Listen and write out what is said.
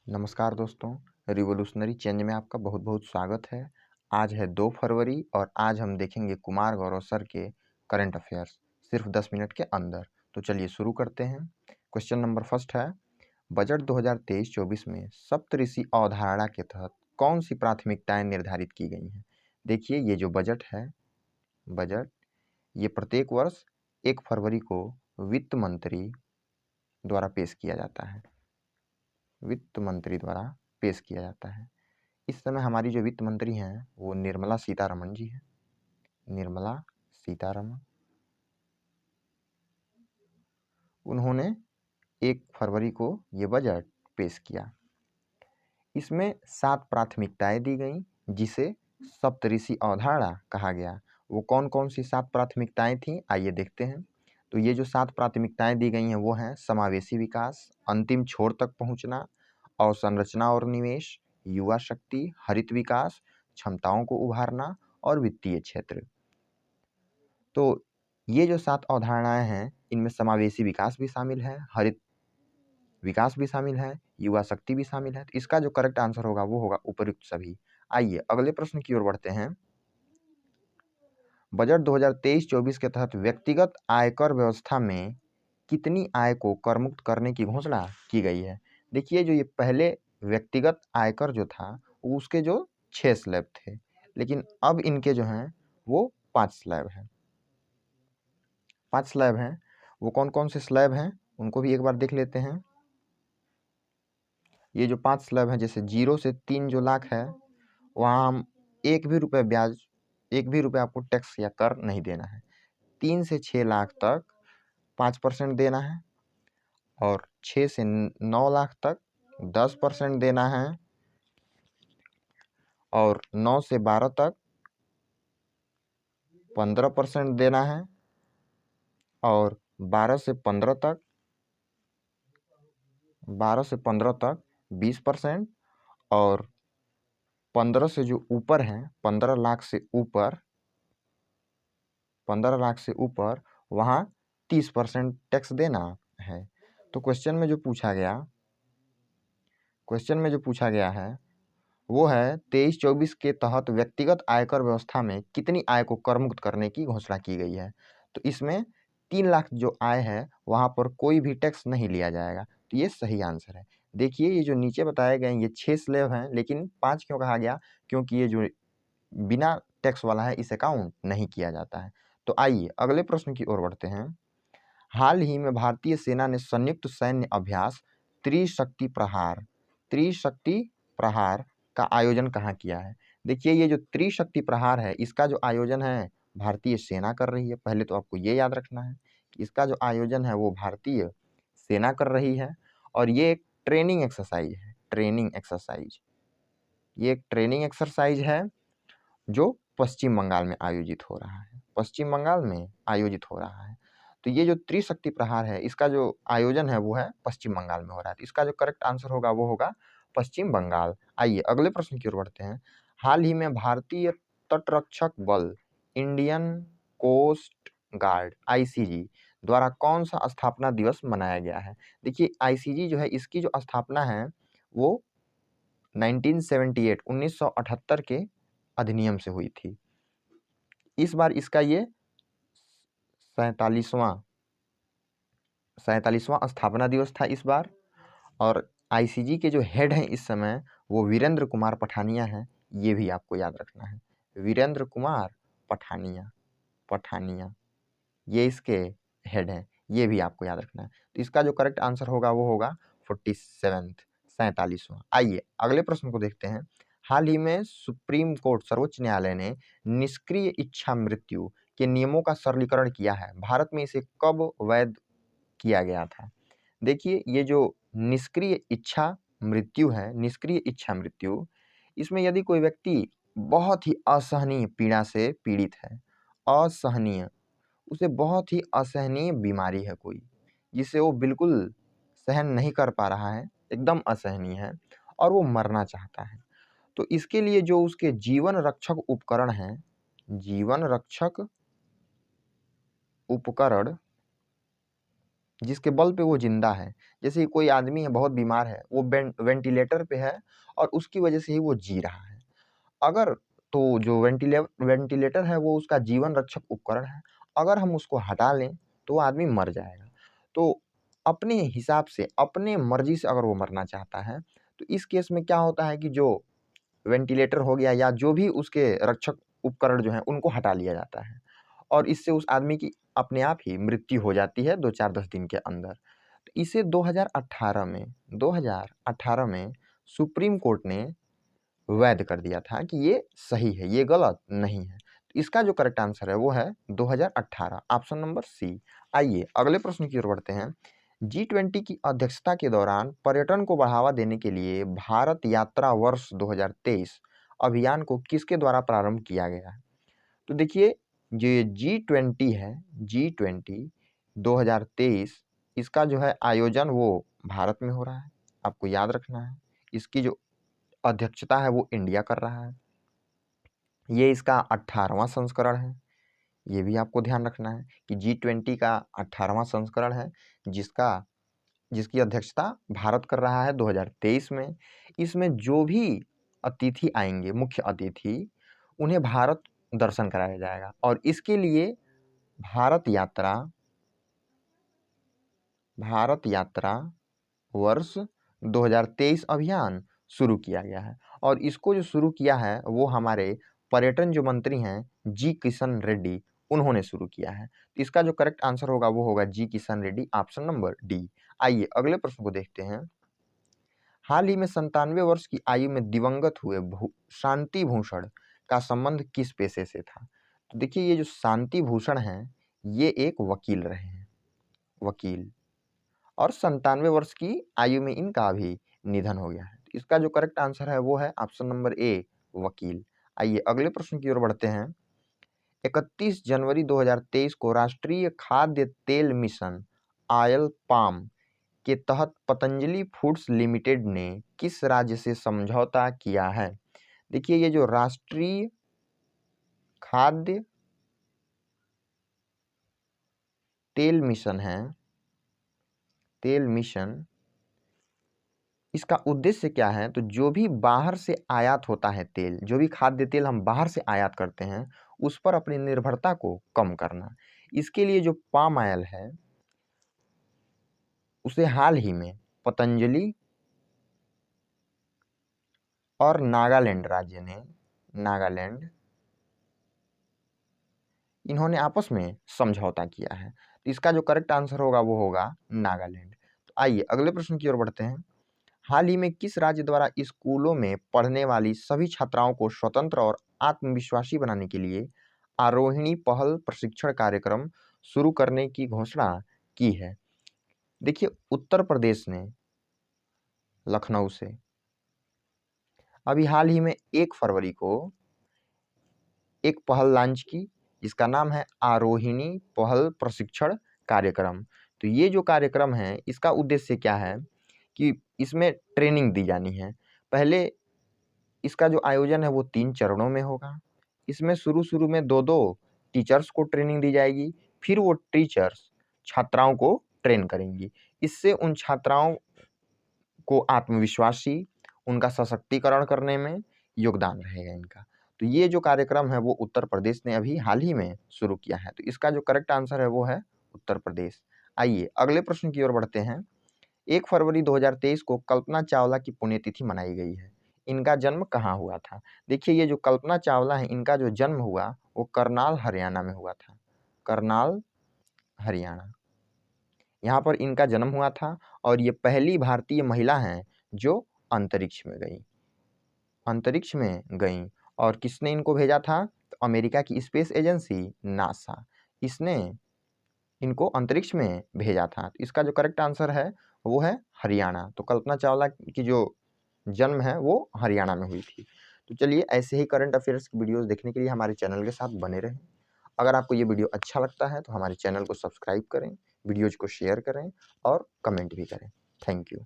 नमस्कार दोस्तों, revolutionary change में आपका बहुत बहुत स्वागत है। आज है 2 फरवरी और आज हम देखेंगे कुमार गौरव सर के करंट अफेयर्स सिर्फ 10 मिनट के अंदर। तो चलिए शुरू करते हैं। क्वेश्चन नंबर फर्स्ट है, बजट 2023-24 में सप्तऋषि अवधारणा के तहत कौन सी प्राथमिकताएं निर्धारित की गई हैं। देखिए, ये जो बजट है, ये प्रत्येक वर्ष 1 फरवरी को वित्त मंत्री द्वारा पेश किया जाता है। वित्त मंत्री द्वारा पेश किया जाता है। इस समय हमारी जो वित्त मंत्री हैं वो निर्मला सीतारमण जी हैं। निर्मला सीतारमण, उन्होंने 1 फरवरी को ये बजट पेश किया। इसमें 7 प्राथमिकताएं दी गई जिसे सप्तऋषि अवधारणा कहा गया। वो कौन कौन सी 7 प्राथमिकताएं थीं, आइए देखते हैं। तो ये जो 7 प्राथमिकताएं दी गई हैं वो हैं समावेशी विकास, अंतिम छोर तक पहुंचना, अवसंरचना और निवेश, युवा शक्ति, हरित विकास, क्षमताओं को उभारना और वित्तीय क्षेत्र। तो ये जो 7 अवधारणाएं हैं इनमें समावेशी विकास भी शामिल है, हरित विकास भी शामिल है, युवा शक्ति भी शामिल है। तो इसका जो करेक्ट आंसर होगा वो होगा उपयुक्त सभी। आइए अगले प्रश्न की ओर बढ़ते हैं। बजट 2023-24 के तहत व्यक्तिगत आयकर व्यवस्था में कितनी आय को करमुक्त करने की घोषणा की गई है। देखिए, जो ये पहले व्यक्तिगत आयकर जो था उसके जो 6 स्लैब थे, लेकिन अब इनके जो हैं वो 5 स्लैब हैं। 5 स्लैब हैं। वो कौन कौन से स्लैब हैं उनको भी एक बार देख लेते हैं। ये जो 5 स्लैब हैं, जैसे 0 से 3 जो लाख है वहाँ हम 1 भी रुपये ब्याज, 1 भी रुपये आपको टैक्स या कर नहीं देना है। 3 से 6 लाख तक 5% देना है और 6 से 9 लाख तक 10% देना है और 9 से 12 तक 15% देना है और 12 से 15 तक 20% और 15 से जो ऊपर हैं 15 लाख से ऊपर वहाँ 30% टैक्स देना है। तो क्वेश्चन में जो पूछा गया है वो है 23-24 के तहत व्यक्तिगत आयकर व्यवस्था में कितनी आय को करमुक्त करने की घोषणा की गई है। तो इसमें 3 लाख जो आय है वहाँ पर कोई भी टैक्स नहीं लिया जाएगा। तो ये सही आंसर है। देखिए, ये जो नीचे बताए गए ये 6 स्लैब हैं, लेकिन 5 क्यों कहा गया, क्योंकि ये जो बिना टैक्स वाला है इसे काउंट नहीं किया जाता है। तो आइए अगले प्रश्न की ओर बढ़ते हैं। हाल ही में भारतीय सेना ने संयुक्त सैन्य अभ्यास त्रिशक्ति प्रहार का आयोजन कहाँ किया है। देखिए, ये जो त्रिशक्ति प्रहार है इसका जो आयोजन है भारतीय सेना कर रही है। पहले तो आपको ये याद रखना है कि इसका जो आयोजन है वो भारतीय सेना कर रही है और ये एक ट्रेनिंग एक्सरसाइज है। ये एक ट्रेनिंग एक्सरसाइज है जो पश्चिम बंगाल में आयोजित हो रहा है। तो ये जो त्रिशक्ति प्रहार है इसका जो आयोजन है वो है पश्चिम बंगाल में हो रहा है। तो इसका जो करेक्ट आंसर होगा वो होगा पश्चिम बंगाल। आइए अगले प्रश्न की ओर बढ़ते हैं। हाल ही में भारतीय तटरक्षक बल इंडियन कोस्ट गार्ड ICG द्वारा कौन सा स्थापना दिवस मनाया गया है। देखिए, ICG जो है इसकी जो स्थापना है वो 1978 के अधिनियम से हुई थी। इस बार इसका ये 47वां स्थापना दिवस था इस बार। और ICG के जो हेड हैं इस समय वो वीरेंद्र कुमार पठानिया हैं। ये भी आपको याद रखना है, वीरेंद्र कुमार पठानिया ये इसके हेड हैं, ये भी आपको याद रखना है। तो इसका जो करेक्ट आंसर होगा वो होगा 47वां। आइए अगले प्रश्न को देखते हैं। हाल ही में सुप्रीम कोर्ट सर्वोच्च न्यायालय ने निष्क्रिय इच्छा मृत्यु के नियमों का सरलीकरण किया है। भारत में इसे कब वैध किया गया था। देखिए, ये जो निष्क्रिय इच्छा मृत्यु है, इसमें यदि कोई व्यक्ति बहुत ही असहनीय पीड़ा से पीड़ित है, उसे बहुत ही असहनीय बीमारी है कोई, जिसे वो बिल्कुल सहन नहीं कर पा रहा है, एकदम असहनीय है और वो मरना चाहता है, तो इसके लिए जो उसके जीवन रक्षक उपकरण हैं, जिसके बल पे वो जिंदा है। जैसे कि कोई आदमी है बहुत बीमार है, वो वेंटिलेटर पे है और उसकी वजह से ही वो जी रहा है। अगर तो जो वेंटिलेटर है वो उसका जीवन रक्षक उपकरण है, अगर हम उसको हटा लें तो वो आदमी मर जाएगा। तो अपने हिसाब से, अपने मर्जी से अगर वो मरना चाहता है तो इस केस में क्या होता है कि जो वेंटिलेटर हो गया या जो भी उसके रक्षक उपकरण जो हैं उनको हटा लिया जाता है और इससे उस आदमी की अपने आप ही मृत्यु हो जाती है 2-4-10 दिन के अंदर। तो इसे 2018 में सुप्रीम कोर्ट ने वैध कर दिया था कि ये सही है, ये गलत नहीं है। तो इसका जो करेक्ट आंसर है वो है 2018, ऑप्शन नंबर सी। आइए अगले प्रश्न की ओर बढ़ते हैं। G20 की अध्यक्षता के दौरान पर्यटन को बढ़ावा देने के लिए भारत यात्रा वर्ष 2023 अभियान को किसके द्वारा प्रारंभ किया गया है? तो देखिए, जो ये G20 है, G20 2023 इसका जो है आयोजन वो भारत में हो रहा है, आपको याद रखना है। इसकी जो अध्यक्षता है वो इंडिया कर रहा है। ये इसका 18वां संस्करण है, ये भी आपको ध्यान रखना है कि G20 का 18वां संस्करण है जिसकी अध्यक्षता भारत कर रहा है 2023 में। इसमें जो भी अतिथि आएंगे, मुख्य अतिथि, उन्हें भारत दर्शन कराया जाएगा और इसके लिए भारत यात्रा वर्ष 2023 अभियान शुरू किया गया है और इसको जो शुरू किया है वो हमारे पर्यटन जो मंत्री हैं जी किशन रेड्डी, उन्होंने शुरू किया है। तो इसका जो करेक्ट आंसर होगा वो होगा G Kishan Reddy, option number D. आइए अगले प्रश्न को देखते हैं। हाल ही में 97 वर्ष की आयु में दिवंगत हुए शांति भूषण का संबंध किस पेशे से था? तो देखिए, ये जो शांति भूषण हैं ये एक वकील रहे हैं, वकील, और 97 वर्ष की आयु में इनका भी निधन हो गया है। तो इसका जो करेक्ट आंसर है वो है ऑप्शन नंबर ए, वकील। आइए अगले प्रश्न की ओर बढ़ते हैं। 31 जनवरी 2023 को राष्ट्रीय खाद्य तेल मिशन ऑयल पाम के तहत पतंजलि फूड्स लिमिटेड ने किस राज्य से समझौता किया है? देखिए, ये जो राष्ट्रीय खाद्य तेल मिशन है, तेल मिशन, इसका उद्देश्य क्या है? तो जो भी बाहर से आयात होता है तेल, जो भी खाद्य तेल हम बाहर से आयात करते हैं उस पर अपनी निर्भरता को कम करना। इसके लिए जो पाम ऑयल है उसे हाल ही में पतंजलि और नागालैंड राज्य ने, इन्होंने आपस में समझौता किया है। तो इसका जो करेक्ट आंसर होगा वो होगा नागालैंड। तो आइए अगले प्रश्न की ओर बढ़ते हैं। हाल ही में किस राज्य द्वारा स्कूलों में पढ़ने वाली सभी छात्राओं को स्वतंत्र और आत्मविश्वासी बनाने के लिए आरोहिणी पहल प्रशिक्षण कार्यक्रम शुरू करने की घोषणा की है? देखिए, उत्तर प्रदेश ने लखनऊ से अभी हाल ही में 1 फरवरी को एक पहल लॉन्च की जिसका नाम है आरोहिणी पहल प्रशिक्षण कार्यक्रम। तो ये जो कार्यक्रम है इसका उद्देश्य क्या है कि इसमें ट्रेनिंग दी जानी है। पहले इसका जो आयोजन है वो 3 चरणों में होगा। इसमें शुरू में 2-2 टीचर्स को ट्रेनिंग दी जाएगी, फिर वो टीचर्स छात्राओं को ट्रेन करेंगी। इससे उन छात्राओं को आत्मविश्वासी, उनका सशक्तिकरण करने में योगदान रहेगा इनका। तो ये जो कार्यक्रम है वो उत्तर प्रदेश ने अभी हाल ही में शुरू किया है। तो इसका जो करेक्ट आंसर है वो है उत्तर प्रदेश। आइए अगले प्रश्न की ओर बढ़ते हैं। 1 फरवरी 2023 को कल्पना चावला की पुण्यतिथि मनाई गई है। इनका जन्म कहाँ हुआ था? देखिए, ये जो कल्पना चावला है इनका जो जन्म हुआ वो करनाल हरियाणा में हुआ था। करनाल हरियाणा, यहाँ पर इनका जन्म हुआ था और ये पहली भारतीय महिला हैं जो अंतरिक्ष में गई। और किसने इनको भेजा था? तो अमेरिका की स्पेस एजेंसी नासा, इसने इनको अंतरिक्ष में भेजा था। तो इसका जो करेक्ट आंसर है वो है हरियाणा। तो कल्पना चावला की जो जन्म है वो हरियाणा में हुई थी। तो चलिए, ऐसे ही करंट अफेयर्स की वीडियोस देखने के लिए हमारे चैनल के साथ बने रहें। अगर आपको ये वीडियो अच्छा लगता है तो हमारे चैनल को सब्सक्राइब करें, वीडियोज को शेयर करें और कमेंट भी करें। Thank you.